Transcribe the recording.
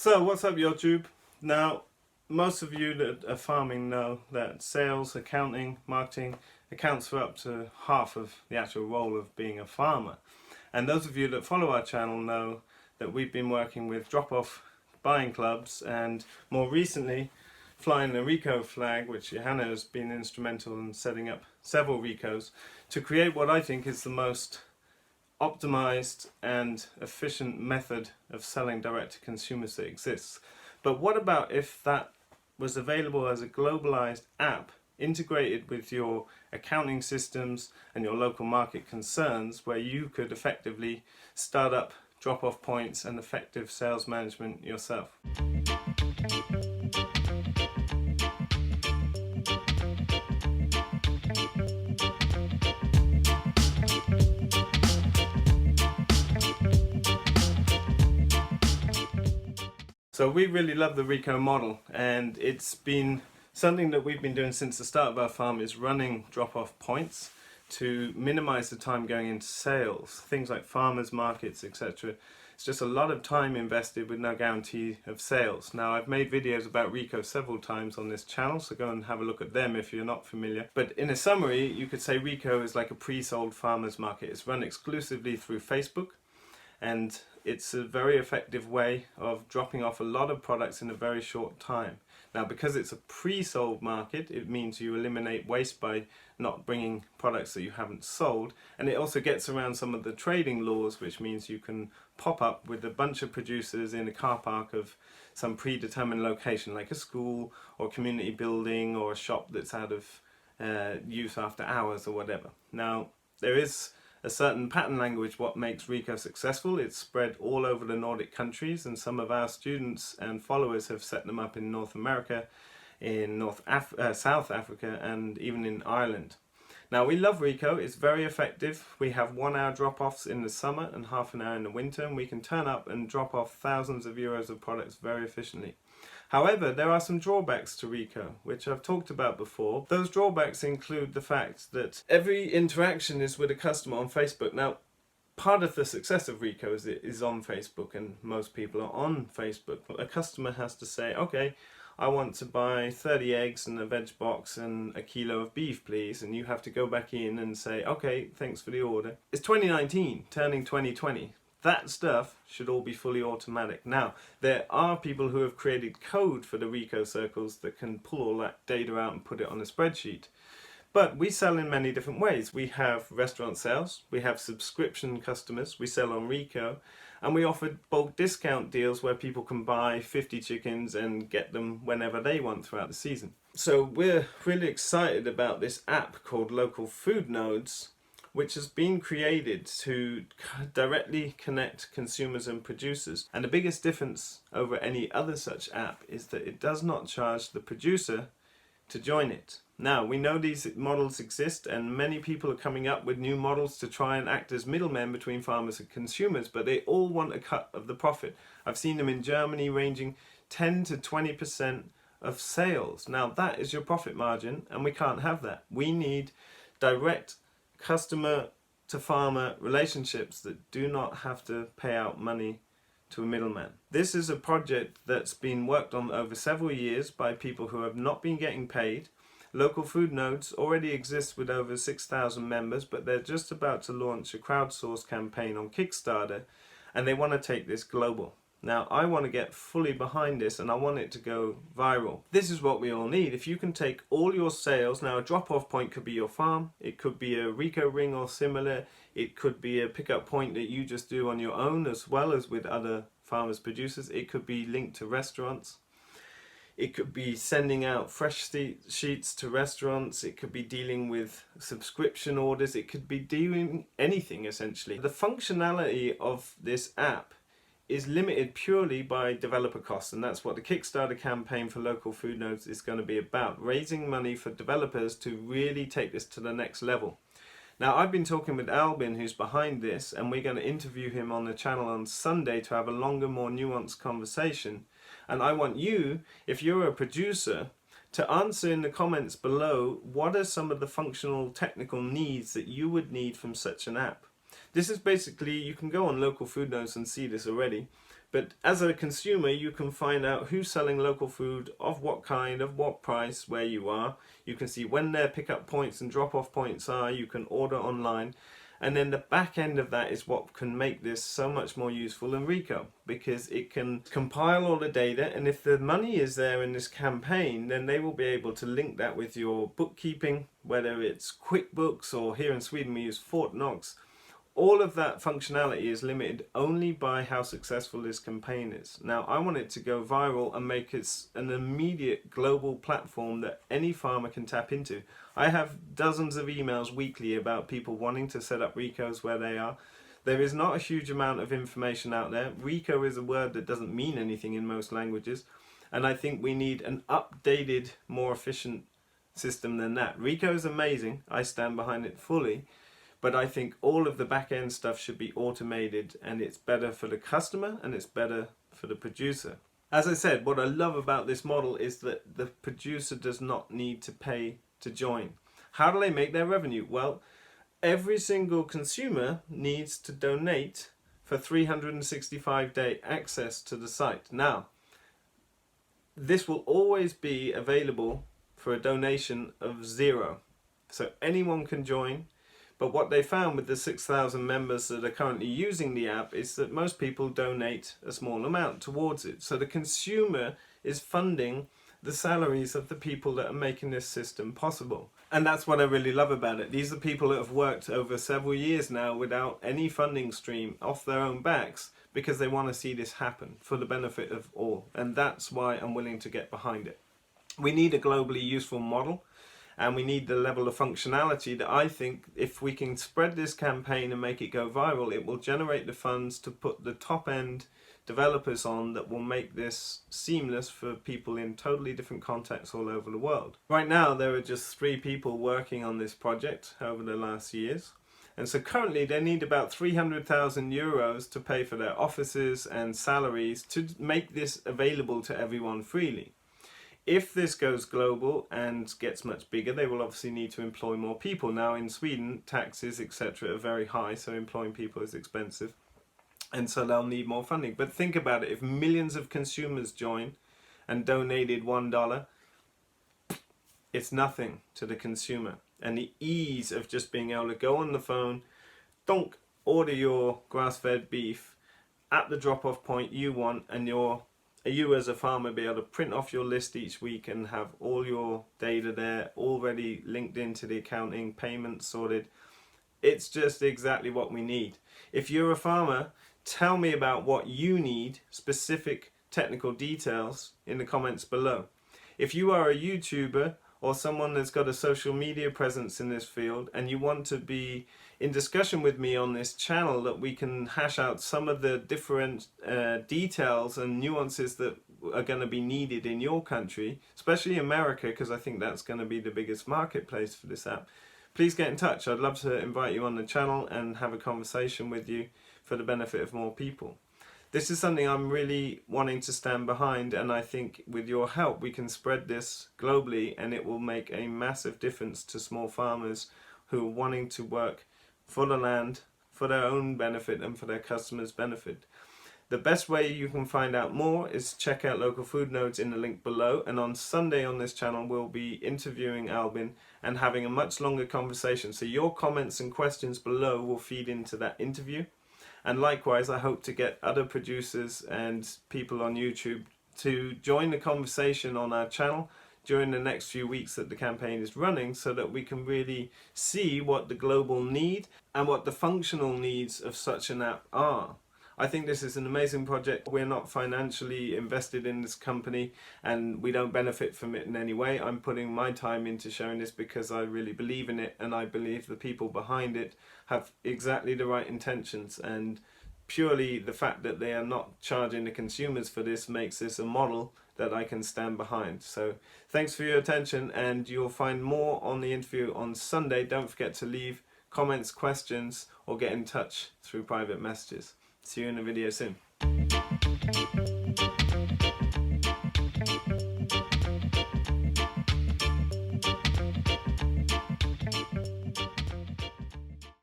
So what's up YouTube? Now most of you that are farming know that sales, accounting, marketing accounts for up to half of the actual role of being a farmer. And those of you that follow our channel know that we've been working with drop-off buying clubs and more recently flying the RICO flag, which Johanna has been instrumental in setting up several RICOs to create what I think is the most optimized and efficient method of selling direct to consumers that exists. But what about if that was available as a globalized app integrated with your accounting systems and your local market concerns, where you could effectively start up drop-off points and effective sales management yourself? So we really love the RICO model, and it's been something that we've been doing since the start of our farm, is running drop-off points to minimize the time going into sales, things like farmers markets, etc. It's just a lot of time invested with no guarantee of sales. Now, I've made videos about RICO several times on this channel, so go and have a look at them if you're not familiar. But in a summary, you could say RICO is like a pre-sold farmers market. It's run exclusively through Facebook, and it's a very effective way of dropping off a lot of products in a very short time. Now, because it's a pre-sold market, it means you eliminate waste by not bringing products that you haven't sold, and it also gets around some of the trading laws, which means you can pop up with a bunch of producers in a car park of some predetermined location, like a school or community building or a shop that's out of use after hours or whatever. Now, there is a certain pattern language what makes RICO successful. It's spread all over the Nordic countries, and some of our students and followers have set them up in North America, in South Africa, and even in Ireland. Now, we love RICO. It's very effective. We have 1 hour drop-offs in the summer and half an hour in the winter, and we can turn up and drop off thousands of euros of products very efficiently. However, there are some drawbacks to RICO, which I've talked about before. Those drawbacks include the fact that every interaction is with a customer on Facebook. Now, part of the success of RICO is it is on Facebook, and most people are on Facebook. A customer has to say, okay, I want to buy 30 eggs and a veg box and a kilo of beef, please. And you have to go back in and say, okay, thanks for the order. It's 2019, turning 2020. That stuff should all be fully automatic. Now, there are people who have created code for the RICO circles that can pull all that data out and put it on a spreadsheet. But we sell in many different ways. We have restaurant sales, we have subscription customers, we sell on RICO, and we offer bulk discount deals where people can buy 50 chickens and get them whenever they want throughout the season. So we're really excited about this app called Local Food Nodes, which has been created to directly connect consumers and producers. And the biggest difference over any other such app is that it does not charge the producer to join it. Now, we know these models exist, and many people are coming up with new models to try and act as middlemen between farmers and consumers, but they all want a cut of the profit. I've seen them in Germany ranging 10 to 20% of sales. Now, that is your profit margin, and we can't have that. We need direct customer to farmer relationships that do not have to pay out money to a middleman. This is a project that's been worked on over several years by people who have not been getting paid. Local Food Nodes already exists with over 6,000 members, but they're just about to launch a crowdsourced campaign on Kickstarter, and they want to take this global. Now, I want to get fully behind this, and I want it to go viral. This is what we all need. If you can take all your sales, now a drop-off point could be your farm, it could be a RICO ring or similar, it could be a pickup point that you just do on your own as well as with other farmers producers, it could be linked to restaurants, it could be sending out fresh sheets to restaurants, it could be dealing with subscription orders, it could be doing anything essentially. The functionality of this app is limited purely by developer costs, and that's what the Kickstarter campaign for Local Food Nodes is going to be about, raising money for developers to really take this to the next level. Now, I've been talking with Albin, who's behind this, and we're going to interview him on the channel on Sunday to have a longer, more nuanced conversation. And I want you, if you're a producer, to answer in the comments below what are some of the functional technical needs that you would need from such an app. This is basically, you can go on Local Food Nodes and see this already, But as a consumer, you can find out who's selling local food, of what kind, of what price, where you are. You can see when their pickup points and drop-off points are. You can order online. And then the back end of that is what can make this so much more useful than RICO, because it can compile all the data, and if the money is there in this campaign, then they will be able to link that with your bookkeeping, whether it's QuickBooks or here in Sweden we use Fortnox. All of that functionality is limited only by how successful this campaign is. Now, I want it to go viral and make it an immediate global platform that any farmer can tap into. I have dozens of emails weekly about people wanting to set up RICOs where they are. There is not a huge amount of information out there. RICO is a word that doesn't mean anything in most languages, and I think we need an updated, more efficient system than that. RICO is amazing. I stand behind it fully. But I think all of the back-end stuff should be automated, and it's better for the customer and it's better for the producer. As I said, what I love about this model is that the producer does not need to pay to join. How do they make their revenue? Well, every single consumer needs to donate for 365-day access to the site. Now, this will always be available for a donation of $0. So anyone can join. But what they found with the 6,000 members that are currently using the app is that most people donate a small amount towards it. So the consumer is funding the salaries of the people that are making this system possible. And that's what I really love about it. These are people that have worked over several years now without any funding stream off their own backs because they want to see this happen for the benefit of all. And that's why I'm willing to get behind it. We need a globally useful model. And we need the level of functionality that I think if we can spread this campaign and make it go viral, it will generate the funds to put the top end developers on that will make this seamless for people in totally different contexts all over the world. Right now there are just 3 people working on this project over the last years. And so currently they need about 300,000 euros to pay for their offices and salaries to make this available to everyone freely. If this goes global and gets much bigger, they will obviously need to employ more people. Now in Sweden, taxes, etc. are very high, so employing people is expensive. And so they'll need more funding. But think about it, if millions of consumers join and donated $1, it's nothing to the consumer. And the ease of just being able to go on the phone, order your grass-fed beef at the drop-off point you want, and you as a farmer be able to print off your list each week and have all your data there already linked into the accounting, payments sorted. It's just exactly what we need. If you're a farmer, tell me about what you need, specific technical details in the comments below. If you are a YouTuber or someone that's got a social media presence in this field and you want to be in discussion with me on this channel, that we can hash out some of the different details and nuances that are going to be needed in your country, especially America, because I think that's going to be the biggest marketplace for this app, please get in touch. I'd love to invite you on the channel and have a conversation with you for the benefit of more people. This is something I'm really wanting to stand behind, and I think with your help we can spread this globally, and it will make a massive difference to small farmers who are wanting to work for the land, for their own benefit and for their customers' benefit. The best way you can find out more is check out local food nodes in the link below, and on Sunday on this channel we'll be interviewing Albin and having a much longer conversation, so your comments and questions below will feed into that interview. And likewise, I hope to get other producers and people on YouTube to join the conversation on our channel during the next few weeks that the campaign is running, so that we can really see what the global need and what the functional needs of such an app are. I think this is an amazing project. We're not financially invested in this company and we don't benefit from it in any way. I'm putting my time into showing this because I really believe in it, and I believe the people behind it have exactly the right intentions, and purely the fact that they are not charging the consumers for this makes this a model that I can stand behind. So thanks for your attention, and you'll find more on the interview on Sunday. Don't forget to leave comments, questions, or get in touch through private messages. See you in the video soon.